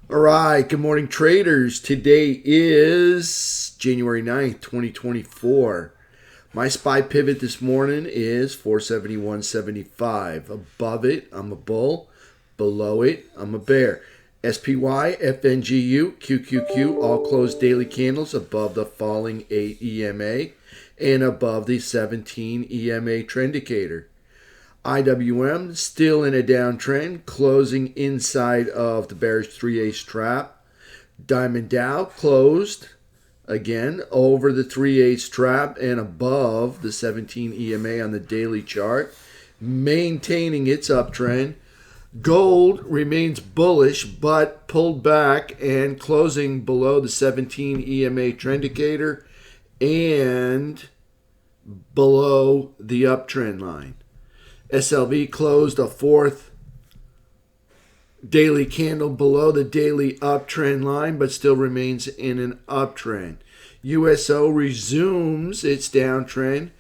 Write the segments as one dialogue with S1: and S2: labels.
S1: All right, good morning, traders. Today is January 9th, 2024. My SPY pivot this morning is 471.75. Above it, I'm a bull. Below it, I'm a bear. SPY, FNGU, QQQ all closed daily candles above the falling 8 EMA and above the 17 EMA trend indicator. IWM still in a downtrend, closing inside of the bearish 3/8 trap. Diamond Dow closed again over the 3/8 trap and above the 17 EMA on the daily chart, maintaining its uptrend. Gold remains bullish but pulled back and closing below the 17 EMA trend indicator and below the uptrend line. SLV closed a fourth daily candle below the daily uptrend line, but still remains in an uptrend. USO resumes its downtrend,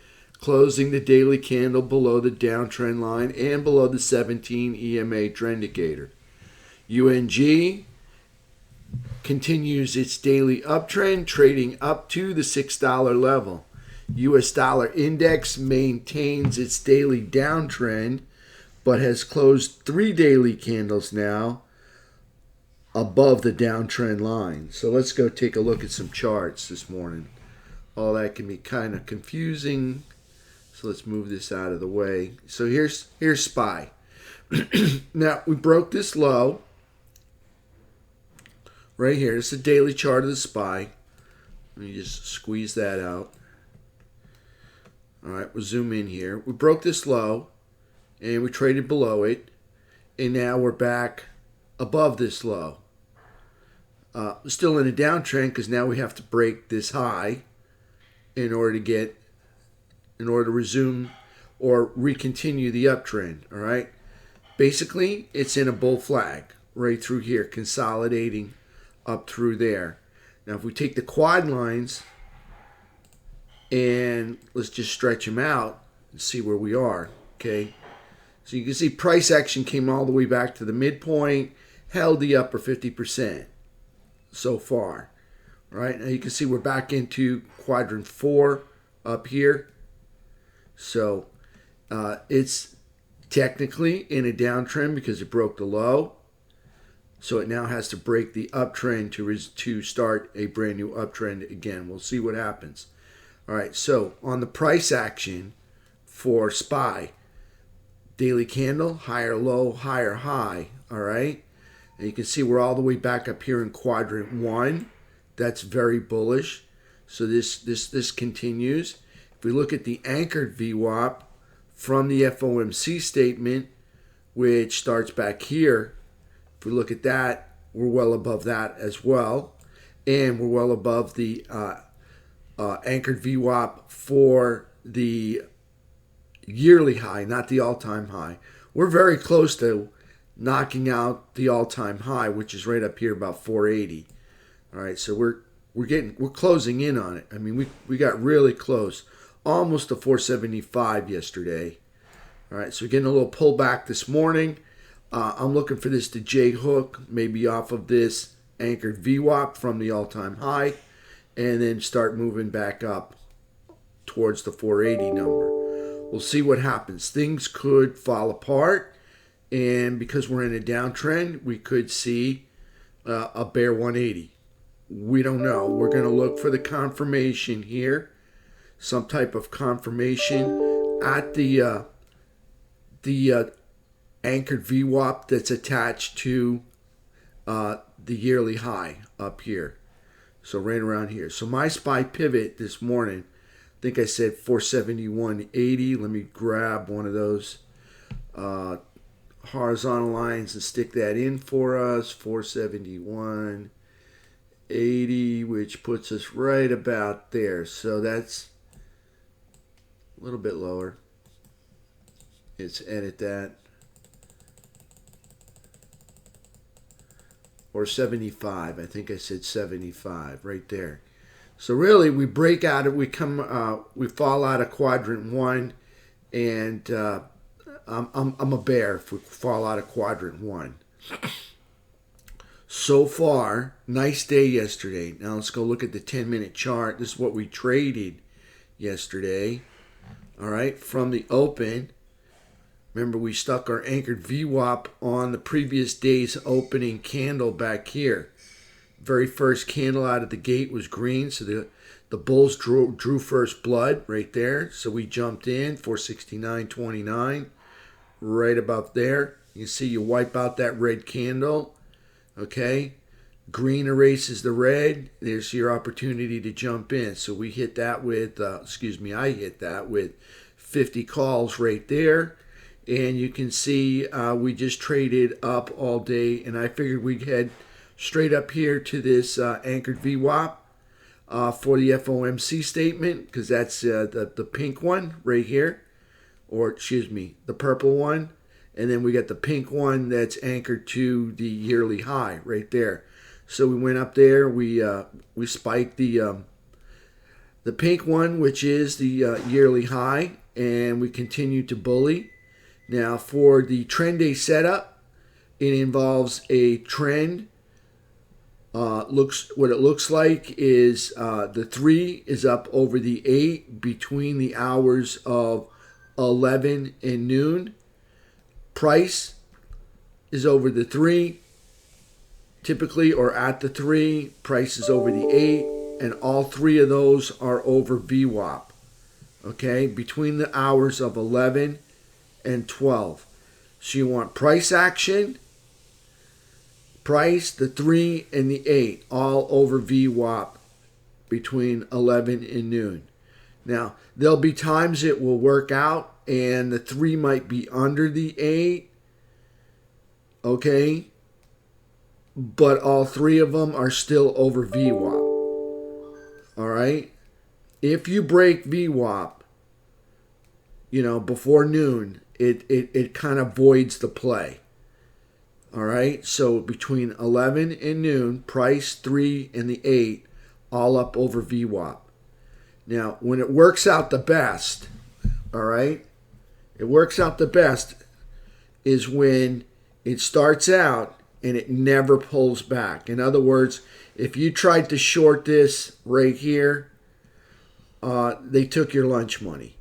S1: closing the daily candle below the downtrend line and below the 17 EMA trend indicator. UNG continues its daily uptrend, trading up to the $6 level. US dollar index maintains its daily downtrend, but has closed 3 daily candles now above the downtrend line. So let's go take a look at some charts this morning. All that can be kind of confusing. So let's move this out of the way. So here's SPY. Now we broke this low right here. It's the daily chart of the SPY. Let me just squeeze that out. All right, we'll zoom in here. We broke this low, and we traded below it, and now we're back above this low. Still in a downtrend because now we have to break this high in order to resume or recontinue the uptrend. All right, basically it's in a bull flag right through here, consolidating up through there. Now, if we take the quad lines and let's just stretch them out and see where we are, okay? So you can see price action came all the way back to the midpoint, held the upper 50% so far, right? Now you can see we're back into quadrant 4 up here. So it's technically in a downtrend because it broke the low. So it now has to break the uptrend to start a brand new uptrend again. We'll see what happens. All right, so on the price action for SPY, daily candle, higher low, higher high, all right? And you can see we're all the way back up here in quadrant 1. That's very bullish. So this continues. If we look at the anchored VWAP from the FOMC statement, which starts back here, if we look at that, we're well above that as well. And we're well above the anchored VWAP for the yearly high, not the all-time high. We're very close to knocking out the all-time high, which is right up here about 480. All right, so we're closing in on it. I mean, we got really close, almost to 475 yesterday. All right, so we're getting a little pullback this morning. I'm looking for this to J-hook, maybe off of this anchored VWAP from the all-time high, and then start moving back up towards the 480 number. We'll see what happens. Things could fall apart, and because we're in a downtrend, we could see a bear 180. We don't know. We're going to look for the confirmation here, some type of confirmation at the anchored VWAP that's attached to the yearly high up here. So right around here. So my SPY pivot this morning, I think I said 471.80. Let me grab one of those horizontal lines and stick that in for us. 471.80, which puts us right about there. So that's a little bit lower. Let's edit that. Or 75. I think I said 75 right there. So really, we break out of, we fall out of quadrant 1, and I'm a bear if we fall out of quadrant 1. so far, nice day yesterday. Now let's go look at the 10-minute chart. This is what we traded yesterday. All right, from the open. Remember, we stuck our anchored VWAP on the previous day's opening candle back here. Very first candle out of the gate was green, so the bulls drew first blood right there. So we jumped in 469.29, right about there. You see, you wipe out that red candle. Okay, green erases the red. There's your opportunity to jump in. So we hit that with, I hit that with 50 calls right there. And you can see we just traded up all day. And I figured we'd head straight up here to this anchored VWAP for the FOMC statement, because that's the pink one right here. Or, excuse me, the purple one. And then we got the pink one that's anchored to the yearly high right there. So we went up there. We spiked the pink one, which is the yearly high, and we continued to bully. Now for the trend day setup, it involves a trend. What it looks like is the 3 is up over the 8 between the hours of 11 and noon. Price is over the 3, typically, or at the 3. Price is over the 8, and all 3 of those are over VWAP. Okay, between the hours of 11 and 12. So you want price action, price, the 3, and the 8, all over VWAP between 11 and noon. Now, there'll be times it will work out and the 3 might be under the 8. Okay? But all 3 of them are still over VWAP. All right? If you break VWAP, before noon, it kind of voids the play. All right? So between 11 and noon, price, 3, and the 8, all up over VWAP. Now, when it works out the best, all right, it works out the best is when it starts out and it never pulls back. In other words, if you tried to short this right here, they took your lunch money.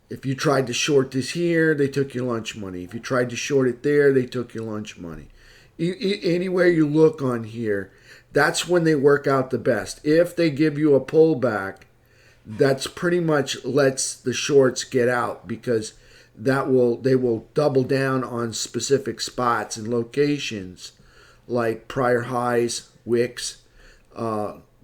S1: If you tried to short this here, they took your lunch money. If you tried to short it there, they took your lunch money. Anywhere you look on here, that's when they work out the best. If they give you a pullback, that's pretty much lets the shorts get out, because they will double down on specific spots and locations like prior highs, wicks,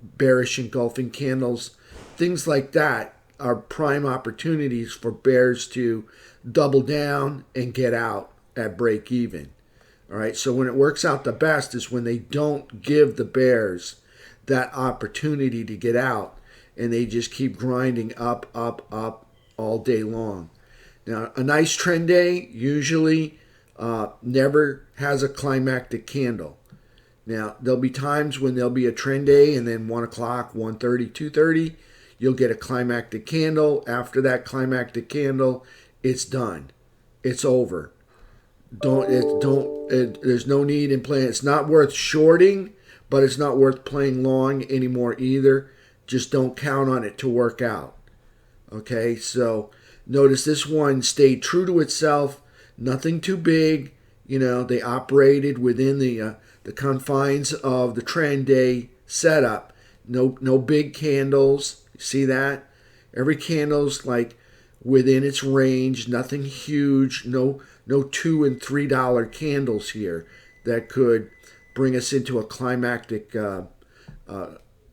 S1: bearish engulfing candles, things like that are prime opportunities for bears to double down and get out at break even. All right, so when it works out the best is when they don't give the bears that opportunity to get out, and they just keep grinding up, up, up all day long. Now, a nice trend day usually never has a climactic candle. Now, there'll be times when there'll be a trend day, and then 1 o'clock, 1:30, 2:30, you'll get a climactic candle. After that climactic candle, it's done. It's over. There's no need in playing. It's not worth shorting, but it's not worth playing long anymore either. Just don't count on it to work out. Okay, so notice this one stayed true to itself. Nothing too big. They operated within the confines of the trend day setup. No big candles. See that? Every candle's like within its range. Nothing huge. No $2 and $3 candles here that could bring us into a climactic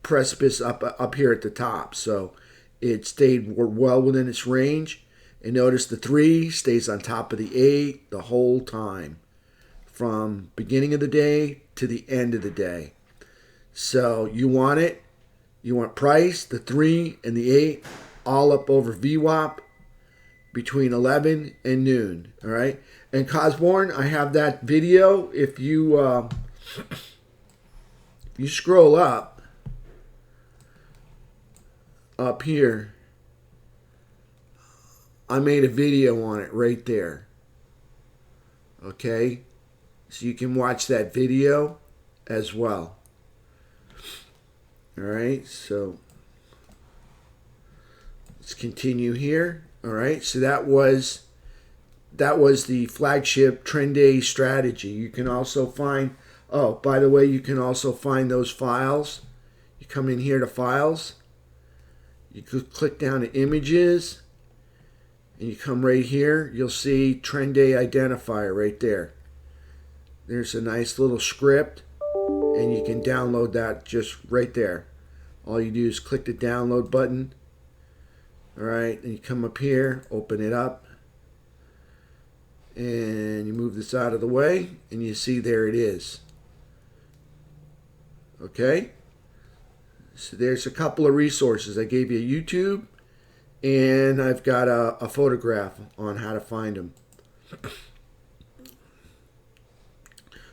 S1: precipice up here at the top. So it stayed well within its range. And notice the 3 stays on top of the 8 the whole time, from beginning of the day to the end of the day. So you want it. You want price, the 3 and the 8, all up over VWAP between 11 and noon. All right. And Cosborn, I have that video. If you scroll up here, I made a video on it right there. Okay, so you can watch that video. as well. All right, so let's continue here. All right, so that was the flagship trend day strategy. You can also find, oh, by the way, you can also find those files. You come in here to files, you could click down to images, and you come right here, you'll see trend day identifier right there. There's a nice little script, and you can download that just right there. All you do is click the download button. All right, and you come up here, open it up, and you move this out of the way, and you see there it is. Okay, so there's a couple of resources. I gave you a YouTube, and I've got a photograph on how to find them.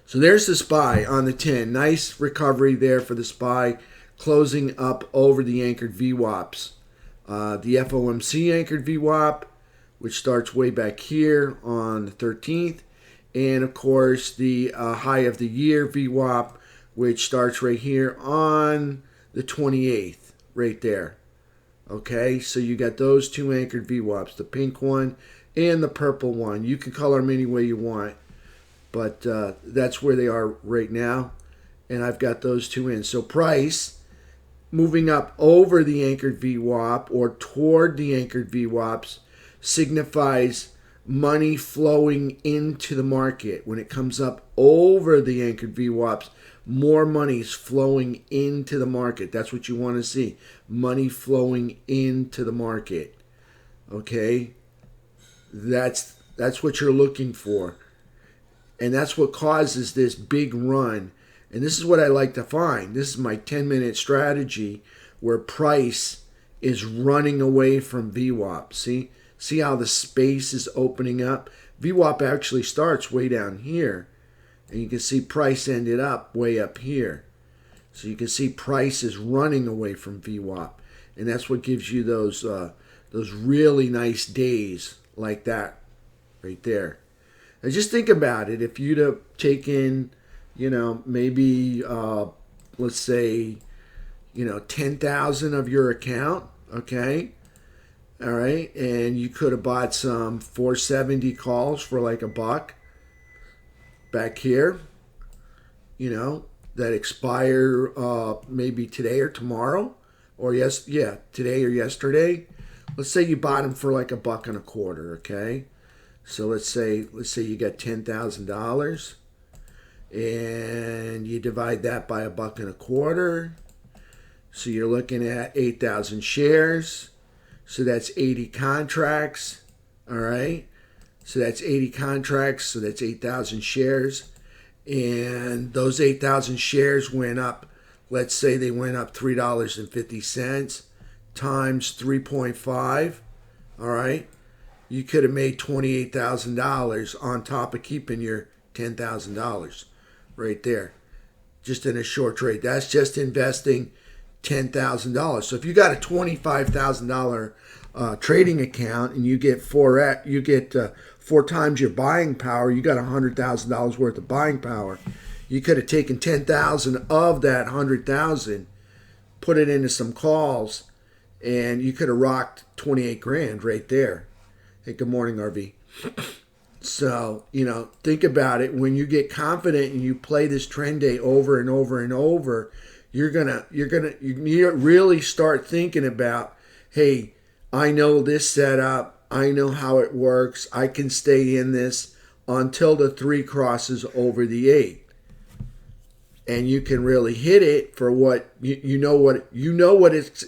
S1: So there's the SPY on the 10. Nice recovery there for the SPY, closing up over the anchored VWAPs. The FOMC anchored VWAP, which starts way back here on the 13th, and of course the high of the year VWAP, which starts right here on the 28th, right there. Okay, so you got those two anchored VWAPs, the pink one and the purple one. You can color them any way you want, but that's where they are right now, and I've got those two in. So price moving up over the anchored VWAP or toward the anchored VWAPs signifies money flowing into the market. When it comes up over the anchored VWAPs, more money is flowing into the market. That's what you want to see. Money flowing into the market. Okay? That's what you're looking for. And that's what causes this big run. And this is what I like to find. This is my 10-minute strategy where price is running away from VWAP. See how the space is opening up? VWAP actually starts way down here. And you can see price ended up way up here. So you can see price is running away from VWAP. And that's what gives you those really nice days like that right there. Now just think about it. If you'd have taken, maybe, let's say, 10,000 of your account, okay? All right, and you could have bought some 470 calls for like $1 back here, that expire maybe today or tomorrow, or today or yesterday. Let's say you bought them for like $1.25, okay? So let's say you got $10,000, and you divide that by $1.25. So you're looking at 8,000 shares. So that's 80 contracts. All right. So that's 80 contracts. So that's 8,000 shares. And those 8,000 shares went up. Let's say they went up $3.50 times 3.5. All right. You could have made $28,000 on top of keeping your $10,000 right there, just in a short trade. That's just investing $10,000. So if you got a $25,000 trading account and you get four times your buying power, you got $100,000 worth of buying power. You could have taken 10,000 of that 100,000, put it into some calls, and you could have rocked 28 grand right there. Hey, good morning, RV. So, think about it. When you get confident and you play this trend day over and over and over, you really start thinking about, hey, I know this setup. I know how it works. I can stay in this until the 3 crosses over the 8. And you can really hit it for what you know what it's,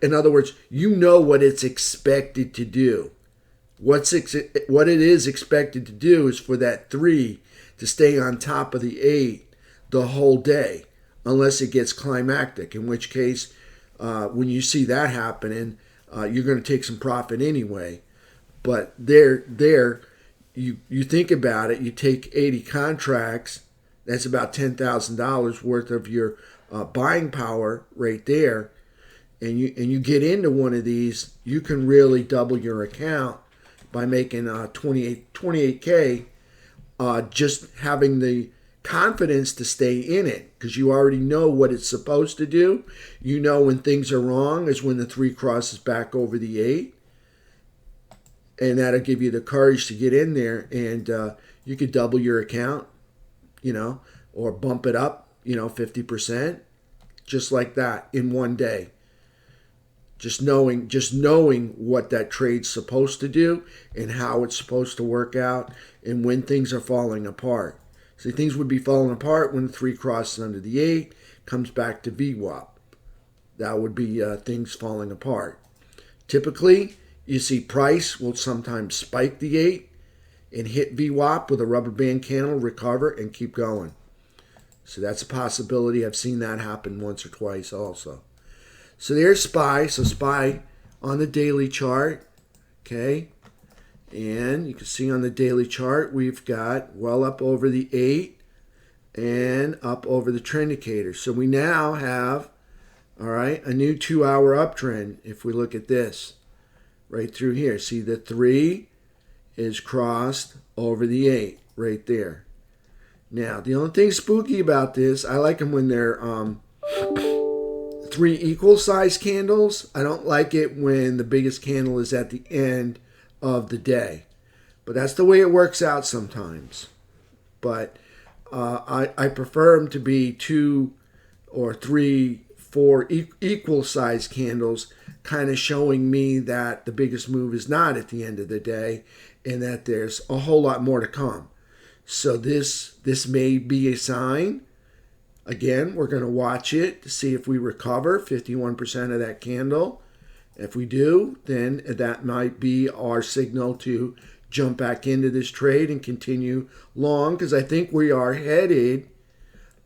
S1: in other words, you know what it's expected to do. What it is expected to do is for that 3 to stay on top of the 8 the whole day, unless it gets climactic, in which case, when you see that happening, you're going to take some profit anyway. But you think about it, you take 80 contracts, that's about $10,000 worth of your buying power right there, and you get into one of these, you can really double your account by making 28K, just having the confidence to stay in it because you already know what it's supposed to do. You know when things are wrong is when the 3 crosses back over the 8. And that'll give you the courage to get in there, and you could double your account, or bump it up, 50%, just like that in one day. Just knowing what that trade's supposed to do and how it's supposed to work out and when things are falling apart. See, things would be falling apart when the 3 crosses under the 8, comes back to BYOB. That would be things falling apart. Typically, you see price will sometimes spike the 8 and hit VWAP with a rubber band candle, recover, and keep going. So that's a possibility. I've seen that happen once or twice also. So there's SPY. So SPY on the daily chart, okay? And you can see on the daily chart, we've got well up over the 8 and up over the trend indicator. So we now have, all right, a new 2-hour uptrend if we look at this. Right through here. See, the 3 is crossed over the 8 right there. Now, the only thing spooky about this, I like them when they're 3 equal size candles. I don't like it when the biggest candle is at the end of the day. But that's the way it works out sometimes. But I prefer them to be 2 or 3, 4 equal size candles, kind of showing me that the biggest move is not at the end of the day and that there's a whole lot more to come. So this may be a sign. Again, we're going to watch it to see if we recover 51% of that candle. If we do, then that might be our signal to jump back into this trade and continue long, because I think we are headed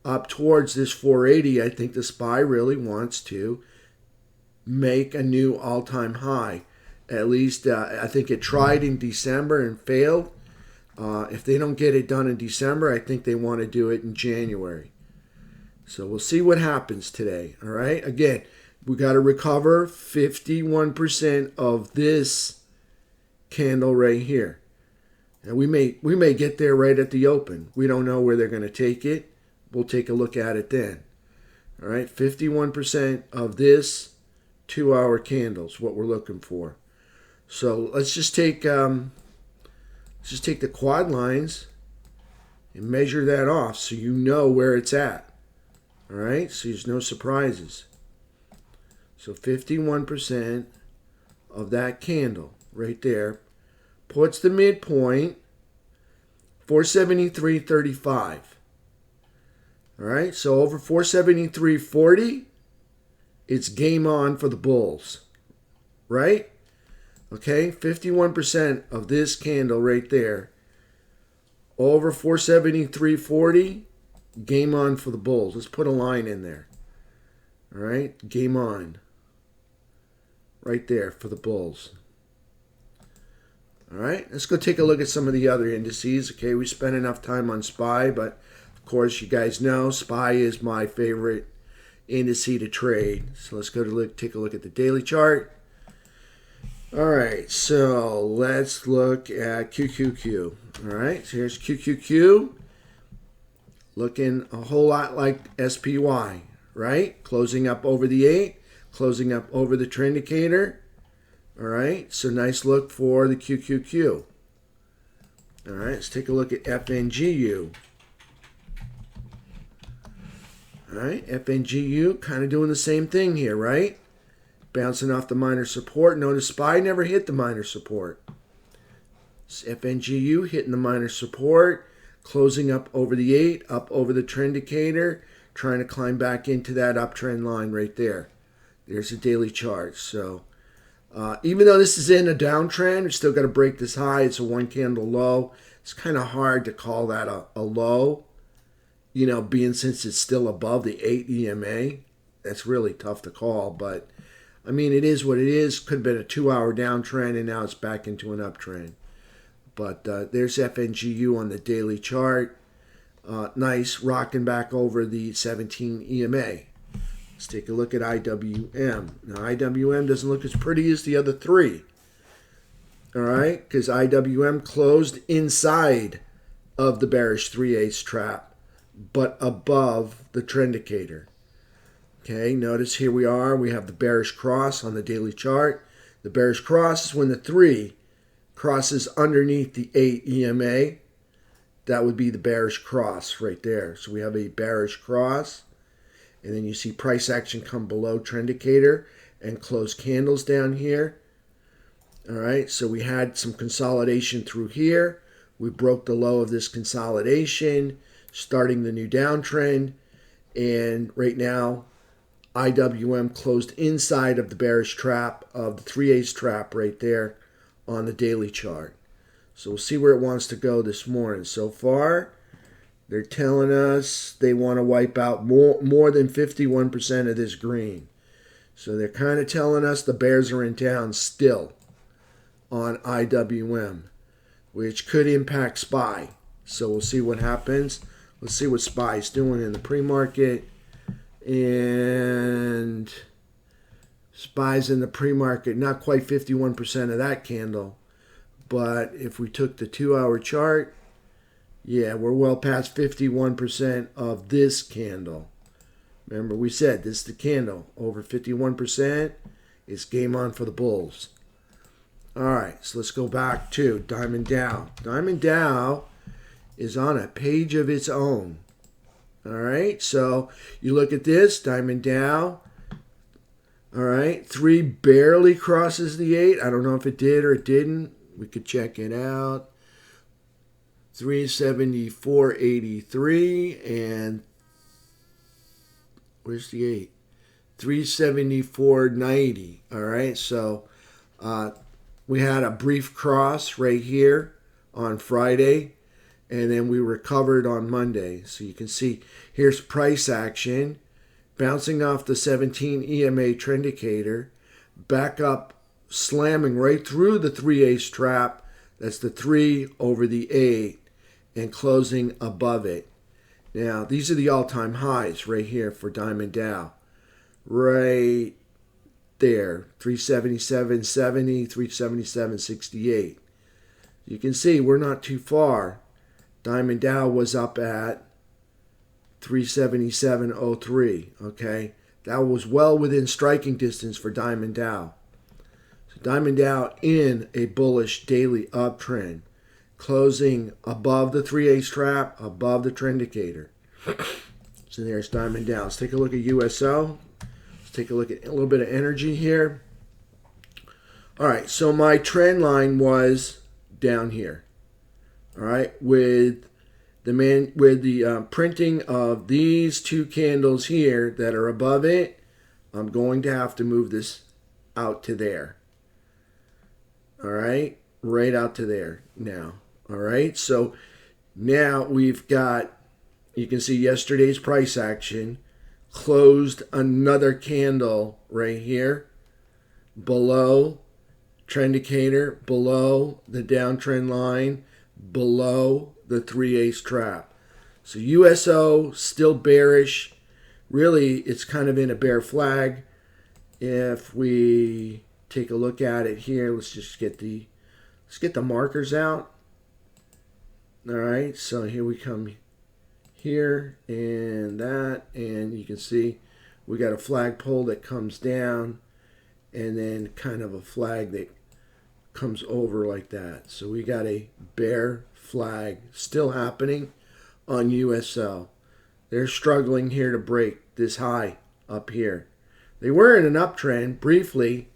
S1: up towards this 480. I think the SPY really wants to make a new all-time high. At least I think it tried in December and failed. If they don't get it done in December, I think they want to do it in January. So we'll see what happens today. All right. Again, we got to recover 51% of this candle right here. And we may get there right at the open. We don't know where they're going to take it. We'll take a look at it then. All right. 51% of this 2-hour candles, what we're looking for. So let's just take the quad lines and measure that off so you know where it's at. All right, so there's no surprises. So 51% of that candle right there puts the midpoint 473.35. All right, so over 473.40, it's game on for the bulls, right? Okay, 51% of this candle right there, over 473.40, game on for the bulls. Let's put a line in there. All right, game on. Right there for the bulls. All right, let's go take a look at some of the other indices. Okay, we spent enough time on SPY, but of course you guys know SPY is my favorite indice to trade. So let's go to take a look at the daily chart. All right, so let's look at QQQ. All right, so here's QQQ. Looking a whole lot like SPY, right? Closing up over the 8, closing up over the trend indicator. All right, so nice look for the QQQ. All right, let's take a look at FNGU. All right, FNGU kind of doing the same thing here, right? Bouncing off the minor support. Notice SPY never hit the minor support. It's FNGU hitting the minor support, closing up over the 8, up over the trend indicator, trying to climb back into that uptrend line right there. There's a daily chart. So even though this is in a downtrend, we still got to break this high. It's a 1 candle low. It's kind of hard to call that a low, being since it's still above the 8 EMA. That's really tough to call, but I mean, it is what it is. Could have been a 2-hour downtrend, and now it's back into an uptrend. But there's FNGU on the daily chart. Nice, rocking back over the 17 EMA. Let's take a look at IWM. Now, IWM doesn't look as pretty as the other 3. All right, because IWM closed inside of the bearish 3/8 trap but above the trend indicator. Okay, notice here we are. We have the bearish cross on the daily chart. The bearish cross is when the 3 crosses underneath the 8 EMA. That would be the bearish cross right there. So we have a bearish cross. And then you see price action come below trend indicator and close candles down here. All right, so we had some consolidation through here. We broke the low of this consolidation, starting the new downtrend. And right now, IWM closed inside of the bearish trap of the 3/8 trap right there on the daily chart. So we'll see where it wants to go this morning. So far, they're telling us they want to wipe out more than 51% of this green. So they're kind of telling us the bears are in town still on IWM, which could impact SPY. So we'll see what happens. Let's see what SPY is doing in the pre-market. And SPY's in the pre-market, not quite 51% of that candle. But if we took the 2-hour chart, yeah, we're well past 51% of this candle. Remember, we said this is the candle. Over 51%, it's game on for the bulls. All right, so let's go back to Diamond Dow. Diamond Dow is on a page of its own. All right, so you look at this, Diamond Dow. All right, 3 barely crosses the 8. I don't know if it did or it didn't. We could check it out. 374.83 and where's the 8? 374.90. All right, so we had a brief cross right here on Friday, and then we recovered on Monday. So you can see here's price action bouncing off the 17 EMA trend indicator, back up, slamming right through the 3/8 trap. That's the 3 over the 8 and closing above it. Now, these are the all-time highs right here for Diamond Dow. Right there, 377.70, 377.68. You can see we're not too far. Diamond Dow was up at 377.03, okay? That was well within striking distance for Diamond Dow. So Diamond Dow in a bullish daily uptrend, closing above the 3/8 trap, above the trend indicator. So there's Diamond Dow. Let's take a look at USO. Let's take a look at a little bit of energy here. All right, so my trend line was down here. All right, with the printing of these 2 candles here that are above it, I'm going to have to move this out to there. All right, right out to there now. All right, so now we've got, you can see yesterday's price action closed another candle right here below trend indicator, below the downtrend line, below the 3/8 trap. So USO still bearish. Really, it's kind of in a bear flag. If we take a look at it here, let's get the markers out. All right, so here we come here and that, and you can see we got a flagpole that comes down and then kind of a flag that comes over like that. So we got a bear flag still happening on USO. They're struggling here to break this high up here. They were in an uptrend briefly,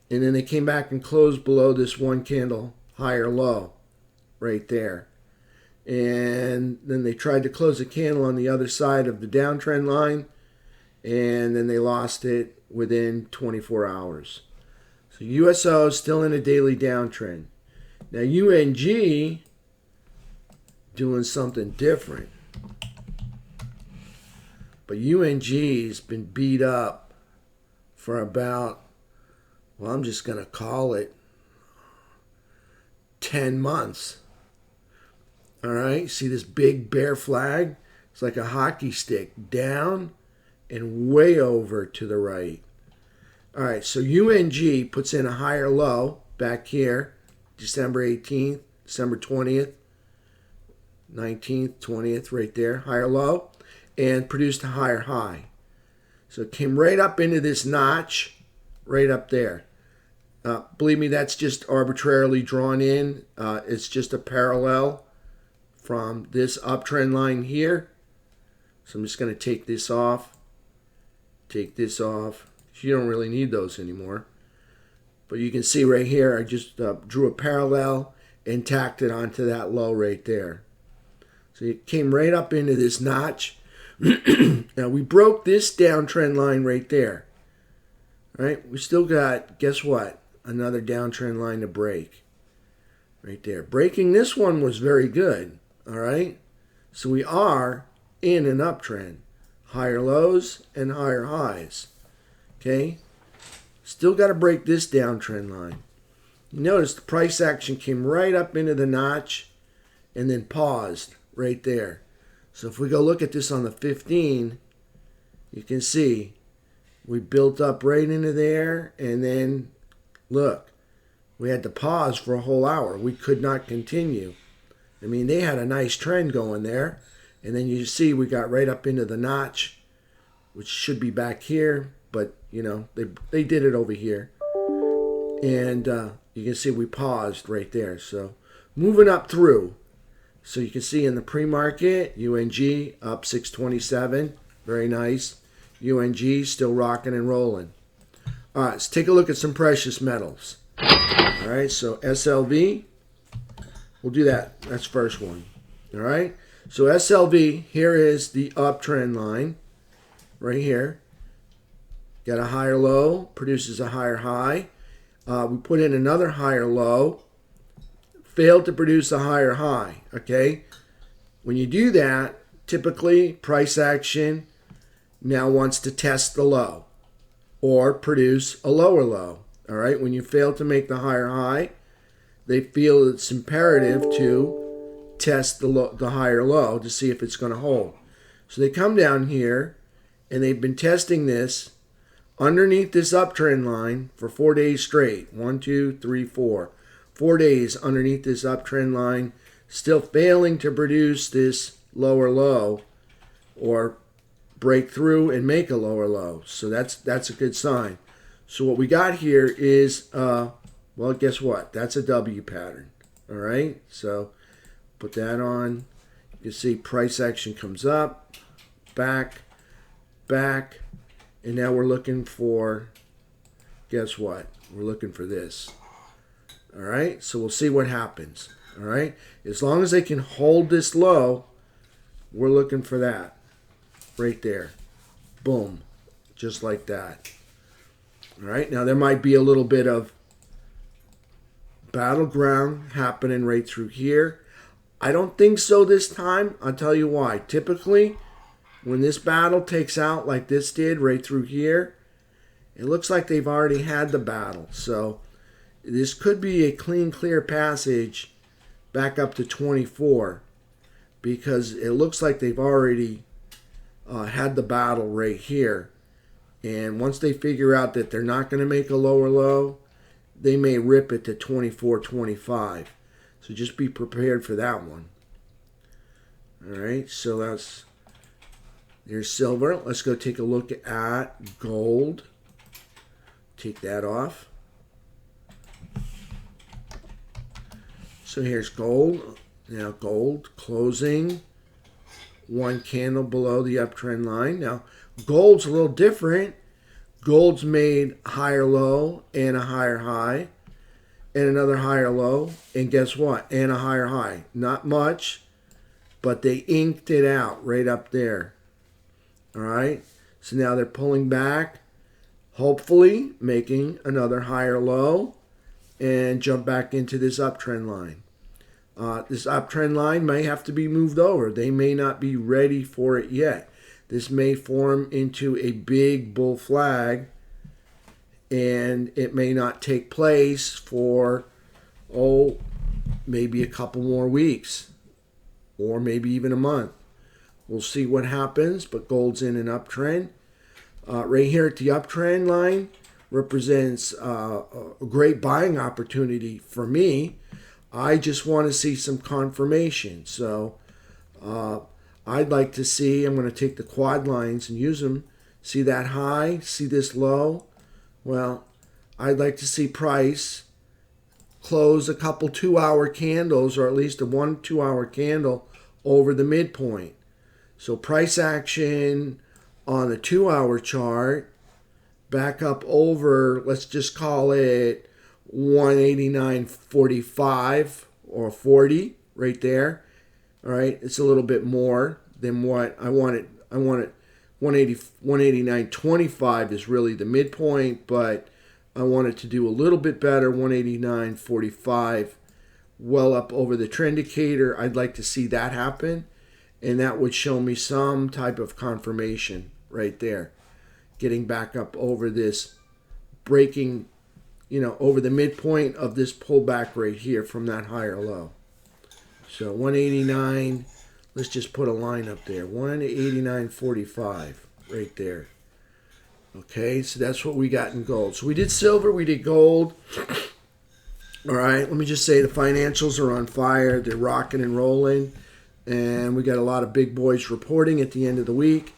S1: and then they came back and closed below this 1 candle higher low right there. And then they tried to close a candle on the other side of the downtrend line, and then they lost it within 24 hours. So USO is still in a daily downtrend. Now UNG doing something different. But UNG's been beat up for about, well, I'm just going to call it 10 months. All right, see this big bear flag? It's like a hockey stick, down and way over to the right. All right, so UNG puts in a higher low back here, December 18th, December 20th. 19th, 20th, right there, higher low, and produced a higher high. So it came right up into this notch, right up there. Believe me, that's just arbitrarily drawn in. It's just a parallel from this uptrend line here. So I'm just going to take this off. Take this off. You don't really need those anymore. But you can see right here, I just drew a parallel and tacked it onto that low right there. So it came right up into this notch. Now we broke this downtrend line right there. All right, we still got, guess what? Another downtrend line to break. Right there. Breaking this one was very good. All right. So we are in an uptrend. Higher lows and higher highs. Okay. Still got to break this downtrend line. You notice the price action came right up into the notch and then paused right there. So if we go look at this on the 15, you can see we built up right into there, and then look, we had to pause for a whole hour. We could not continue. I mean, they had a nice trend going there, and then you see we got right up into the notch, which should be back here, but you know, they did it over here. And you can see we paused right there. So moving up through. So you can see in the pre-market, UNG up 627. Very nice. UNG still rocking and rolling. All right, let's take a look at some precious metals. All right, so SLV, we'll do that. That's first one. All right, so SLV, here is the uptrend line right here. Got a higher low, produces a higher high. We put in another higher low, failed to produce a higher high, okay? When you do that, typically price action now wants to test the low or produce a lower low, all right? When you fail to make the higher high, they feel it's imperative to test the higher low to see if it's going to hold. So they come down here, and they've been testing this underneath this uptrend line for 4 days straight. 1, 2, 3, 4. 4 days underneath this uptrend line, still failing to produce this lower low or break through and make a lower low. So that's a good sign. So what we got here is, well, guess what? That's a W pattern. All right. So put that on. You can see price action comes up, back, back, and now we're looking for, guess what? We're looking for this. All right, so we'll see what happens. All right, as long as they can hold this low, we're looking for that right there. Boom, just like that. All right, now there might be a little bit of battleground happening right through here. I don't think so this time. I'll tell you why. Typically, when this battle takes out like this did right through here, it looks like they've already had the battle. So this could be a clean, clear passage back up to 24 because it looks like they've already had the battle right here. And once they figure out that they're not going to make a lower low, they may rip it to 24, 25. So just be prepared for that one. All right, so there's silver. Let's go take a look at gold. Take that off. So here's gold. Now gold closing one candle below the uptrend line. Now gold's a little different. Gold's made higher low and a higher high and another higher low. And guess what? And a higher high. Not much, but they inked it out right up there. All right. So now they're pulling back, hopefully making another higher low and jump back into this uptrend line. This uptrend line may have to be moved over. They may not be ready for it yet. This may form into a big bull flag, and it may not take place for, maybe a couple more weeks, or maybe even a month. We'll see what happens, but gold's in an uptrend. Right here at the uptrend line represents a great buying opportunity for me. I just want to see some confirmation. So I'd like to see, I'm going to take the quad lines and use them. See that high? See this low? Well, I'd like to see price close a couple 2-hour candles, or at least a 2-hour candle over the midpoint. So price action on the 2-hour chart back up over, let's just call it 189.45 or 40 right there. All right, it's a little bit more than what I wanted. I wanted 189.25 is really the midpoint, but I wanted to do a little bit better, 189.45, well up over the trend indicator. I'd like to see that happen, and that would show me some type of confirmation right there. Getting back up over this, breaking, over the midpoint of this pullback right here from that higher low. So 189, let's just put a line up there, 189.45 right there. Okay, so that's what we got in gold. So we did silver, we did gold. All right, let me just say the financials are on fire. They're rocking and rolling. And we got a lot of big boys reporting at the end of the week.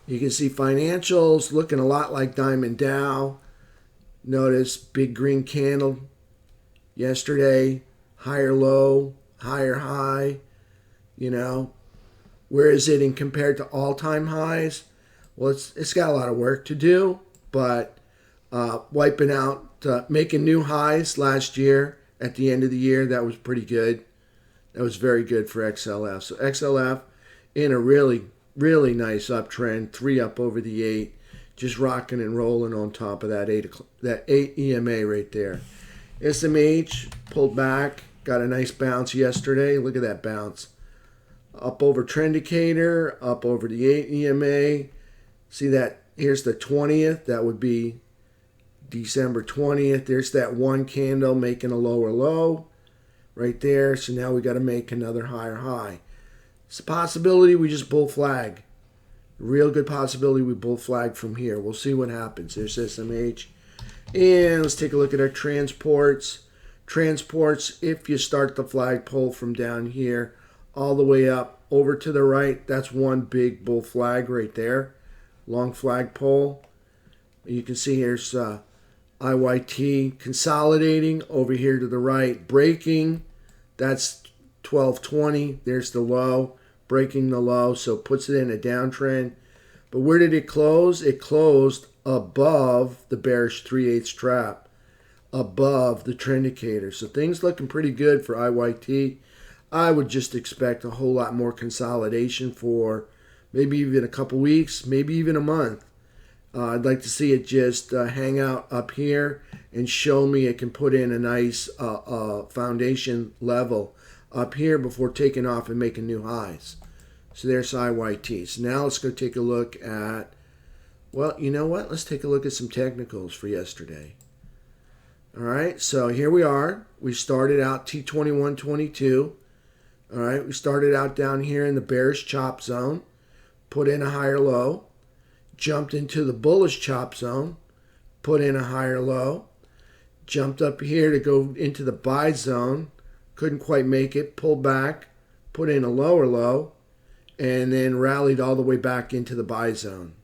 S1: You can see financials looking a lot like Diamond Dow. Notice big green candle yesterday, higher low, higher high. Where is it in compared to all-time highs? Well, it's got a lot of work to do, but wiping out, making new highs last year at the end of the year, that was pretty good. That was very good for XLF. So XLF in a really, really nice uptrend, 3 up over the 8, just rocking and rolling on top of that 8 EMA right there. SMH pulled back, got a nice bounce yesterday. Look at that bounce. Up over trend indicator, up over the 8 EMA. See that? Here's the 20th. That would be December 20th. There's that one candle making a lower low right there. So now we got to make another higher high. It's a possibility we just bull flag. Real good possibility we bull flag from here. We'll see what happens. There's SMH. And let's take a look at our transports. Transports, if you start the flagpole from down here all the way up over to the right, that's one big bull flag right there. Long flagpole. You can see here's IYT consolidating over here to the right, breaking. That's 1220. There's the low, breaking the low, so puts it in a downtrend. But where did it close? It closed above the bearish 3/8 trap, above the trend indicator. So things looking pretty good for IYT. I would just expect a whole lot more consolidation for maybe even a couple weeks, maybe even a month. I'd like to see it just hang out up here and show me it can put in a nice foundation level up here before taking off and making new highs. So there's IYT. So now let's go take a look at, well, you know what? Let's take a look at some technicals for yesterday. All right, so here we are. We started out T2122. All right, we started out down here in the bearish chop zone, put in a higher low, jumped into the bullish chop zone, put in a higher low, jumped up here to go into the buy zone, couldn't quite make it, pulled back, put in a lower low, and then rallied all the way back into the buy zone.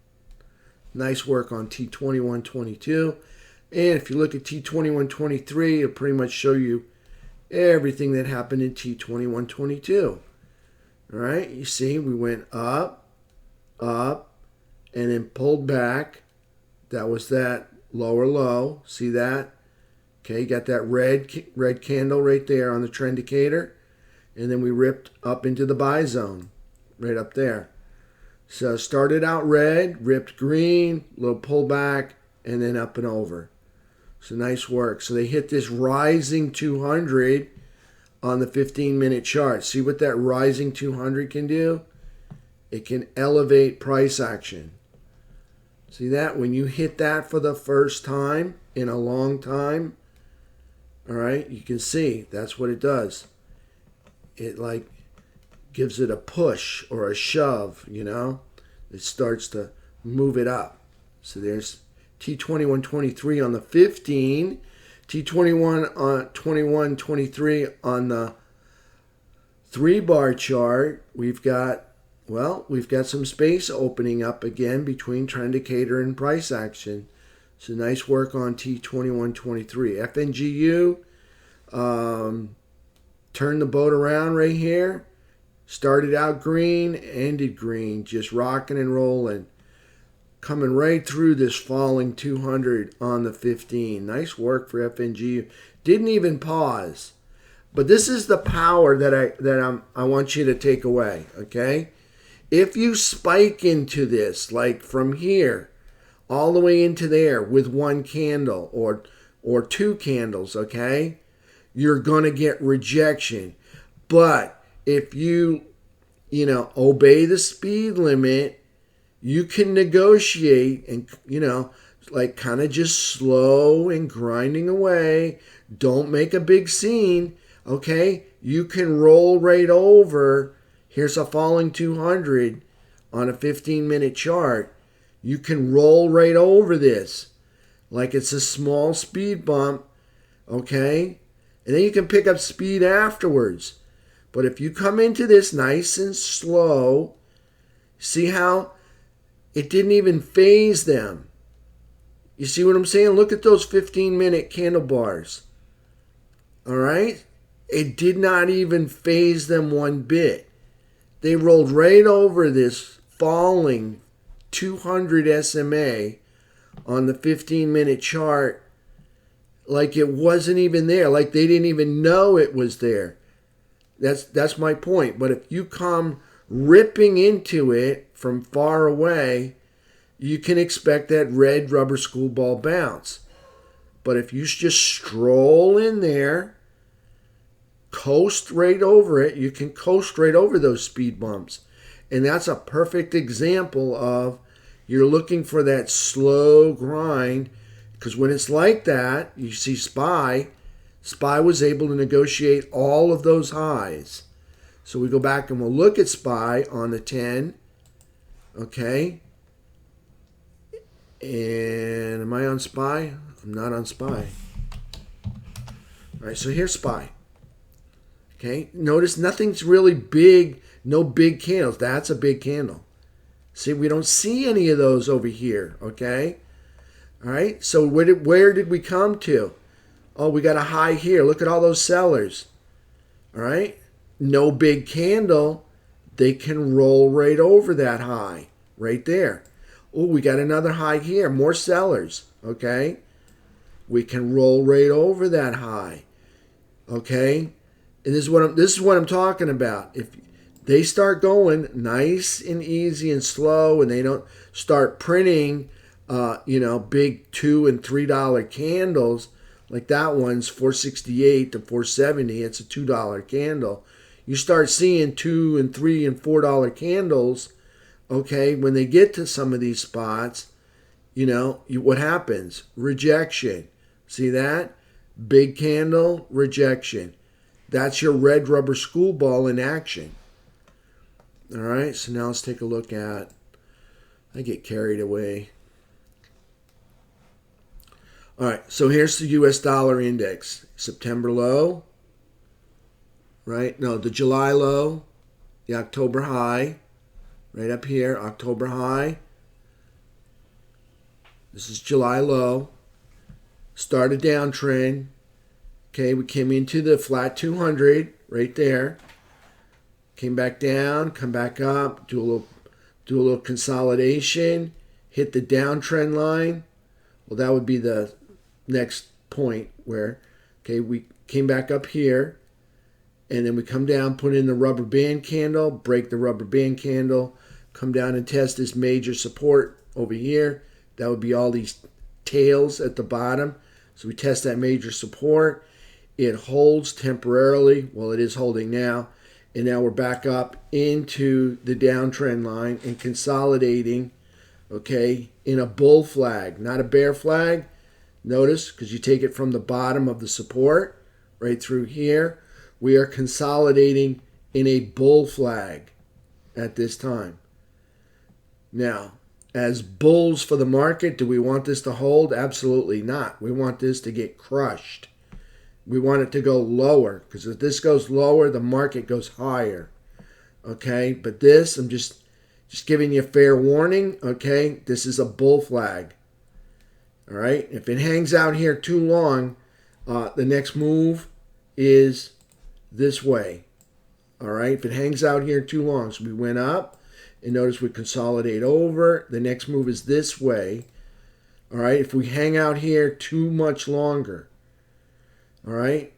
S1: Nice work on T2122. And if you look at T2123, it'll pretty much show you everything that happened in T2122. All right, you see we went up, up, and then pulled back. That was that lower low. See that? Okay, you got that red candle right there on the trend indicator. And then we ripped up into the buy zone, right up there. So started out red, ripped green, little pullback, and then up and over. So nice work. So they hit this rising 200 on the 15-minute chart. See what that rising 200 can do? It can elevate price action. See that? When you hit that for the first time in a long time, all right, you can see that's what it does. It like gives it a push or a shove, It starts to move it up. So there's T2123 on the 15, T21 on 2123 on the 3-bar chart, we've got some space opening up again between trend indicator and price action. So nice work on T2123. FNGU turned the boat around right here. Started out green, ended green, just rocking and rolling. Coming right through this falling 200 on the 15. Nice work for FNGU. Didn't even pause. But this is the power that I want you to take away, okay? If you spike into this, like from here all the way into there with one candle or two candles, okay, you're going to get rejection. But if you obey the speed limit, you can negotiate and, like kind of just slow and grinding away. Don't make a big scene, okay? You can roll right over. Here's a falling 200 on a 15-minute chart. You can roll right over this like it's a small speed bump, okay? And then you can pick up speed afterwards. But if you come into this nice and slow, see how it didn't even phase them. You see what I'm saying? Look at those 15-minute candle bars. All right? It did not even phase them one bit. They rolled right over this falling 200 SMA on the 15-minute chart like it wasn't even there, like they didn't even know it was there. That's my point. But if you come ripping into it from far away, you can expect that red rubber school ball bounce. But if you just stroll in there, coast right over it, you can coast right over those speed bumps. And that's a perfect example of you're looking for that slow grind, because when it's like that, you see SPY was able to negotiate all of those highs. So we go back and we'll look at SPY on the 10. Okay. And am I on SPY? I'm not on SPY. All right, so here's SPY. Okay, notice nothing's really big, no big candles. That's a big candle. See, we don't see any of those over here, okay? All right, so where did we come to? Oh, we got a high here. Look at all those sellers. All right, no big candle. They can roll right over that high right there. Oh, we got another high here. More sellers, okay? We can roll right over that high, okay? And this is what I'm talking about. If they start going nice and easy and slow, and they don't start printing, big $2 and $3 candles, like that one's $4.68 to $4.70. It's a $2 candle. You start seeing $2 and $3 and $4 candles. Okay, when they get to some of these spots, what happens? Rejection. See that? Big candle, rejection. That's your red rubber school ball in action. All right, so now let's take a look at, I get carried away. All right, so here's the US dollar index. September low, right? No, the July low, the October high, right up here, October high. This is July low. Started downtrend. Okay, we came into the flat 200 right there. Came back down, come back up, do a little consolidation, hit the downtrend line. Well, that would be the next point where, okay, we came back up here, and then we come down, put in the rubber band candle, break the rubber band candle, come down and test this major support over here. That would be all these tails at the bottom. So we test that major support. It holds temporarily. Well, it is holding now. And now we're back up into the downtrend line and consolidating, okay, in a bull flag, not a bear flag. Notice, because you take it from the bottom of the support right through here, we are consolidating in a bull flag at this time. Now, as bulls for the market, do we want this to hold? Absolutely not. We want this to get crushed. We want it to go lower, because if this goes lower, the market goes higher. Okay, but this, I'm just giving you a fair warning. Okay, this is a bull flag. All right, if it hangs out here too long, the next move is this way. All right, if it hangs out here too long, so we went up, and notice we consolidate over. The next move is this way. All right, if we hang out here too much longer, all right,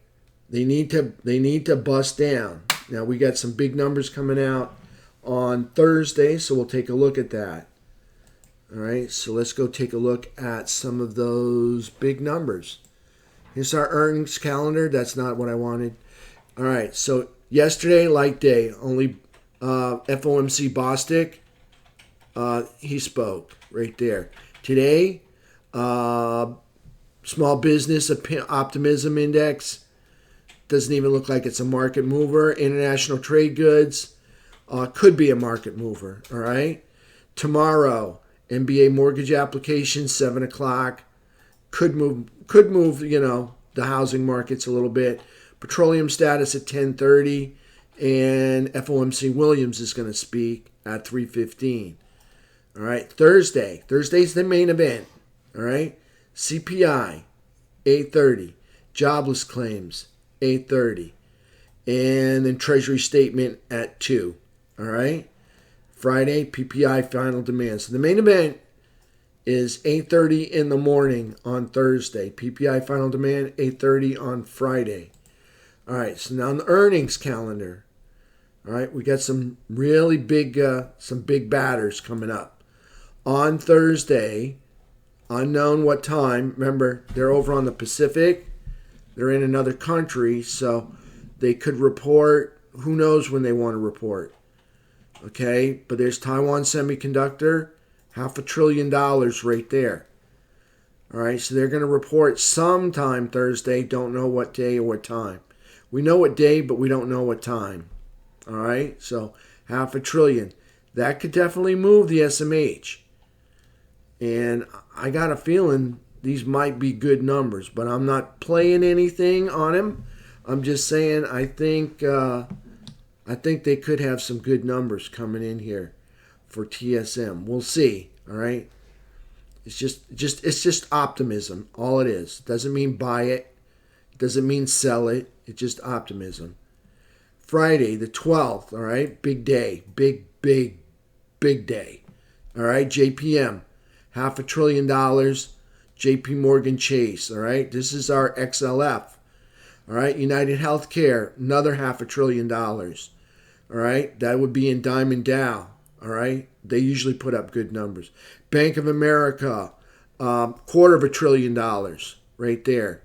S1: they need to bust down. Now we got some big numbers coming out on Thursday, so we'll take a look at that. All right, so let's go take a look at some of those big numbers. Here's our earnings calendar. That's not what I wanted. All right, so yesterday, light day. Only FOMC Bostic, he spoke right there. Today, small business optimism index doesn't even look like it's a market mover. International trade goods could be a market mover. All right. Tomorrow, MBA mortgage application 7 o'clock could move. The housing markets a little bit. Petroleum status at 10:30, and FOMC Williams is going to speak at 3:15. All right. Thursday's the main event. All right. CPI, 8:30. Jobless claims, 8:30. And then Treasury statement at 2. All right. Friday, PPI final demand. So the main event is 8:30 in the morning on Thursday. PPI final demand, 8:30 on Friday. All right. So now on the earnings calendar, all right, we got some really big batters coming up. On Thursday, unknown what time. Remember, they're over on the Pacific. They're in another country, so they could report. Who knows when they want to report? Okay, but there's Taiwan Semiconductor, $500 billion right there. All right, so they're going to report sometime Thursday. Don't know what day or what time. We know what day, but we don't know what time. All right, so $500 billion. That could definitely move the SMH. And I got a feeling these might be good numbers, but I'm not playing anything on him. I'm just saying I think they could have some good numbers coming in here for TSM. We'll see. All right. It's just optimism. All it is. It doesn't mean buy it. It doesn't mean sell it. It's just optimism. Friday the 12th. All right. Big day. Big day. All right. JPM. $500 billion. JP Morgan Chase. All right. This is our XLF. All right. United Healthcare. Another $500 billion. All right. That would be in Diamond Dow. All right. They usually put up good numbers. Bank of America. $250 billion right there.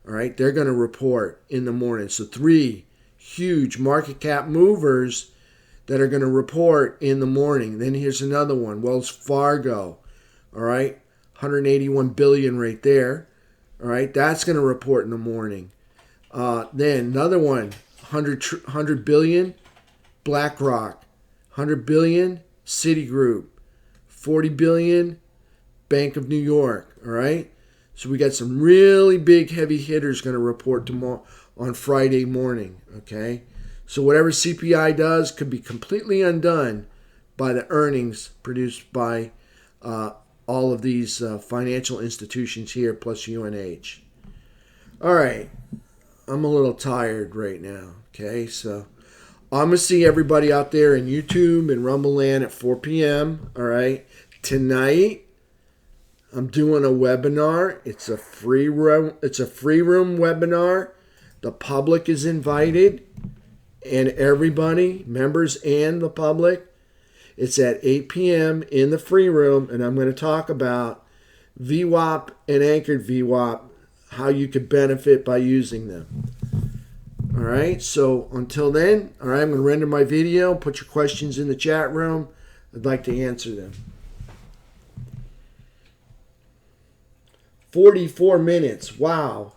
S1: All right. They're going to report in the morning. So 3 huge market cap movers that are going to report in the morning. Then here's another one. Wells Fargo. All right. 181 billion right there. All right. That's going to report in the morning. Then another one. 100 billion. BlackRock. 100 billion. Citigroup. 40 billion. Bank of New York. All right. So we got some really big heavy hitters going to report tomorrow on Friday morning. Okay. So whatever CPI does could be completely undone by the earnings produced by all of these financial institutions here, plus UNH. All right. I'm a little tired right now. Okay. So I'm going to see everybody out there in YouTube and Rumble Land at 4 p.m. All right. Tonight, I'm doing a webinar. It's a free room webinar. The public is invited, and everybody, members and the public. It's at 8 p.m. in the free room, and I'm going to talk about VWAP and anchored VWAP, how you could benefit by using them. All right, so until then, all right, I'm going to render my video. Put your questions in the chat room. I'd like to answer them. 44 minutes. Wow.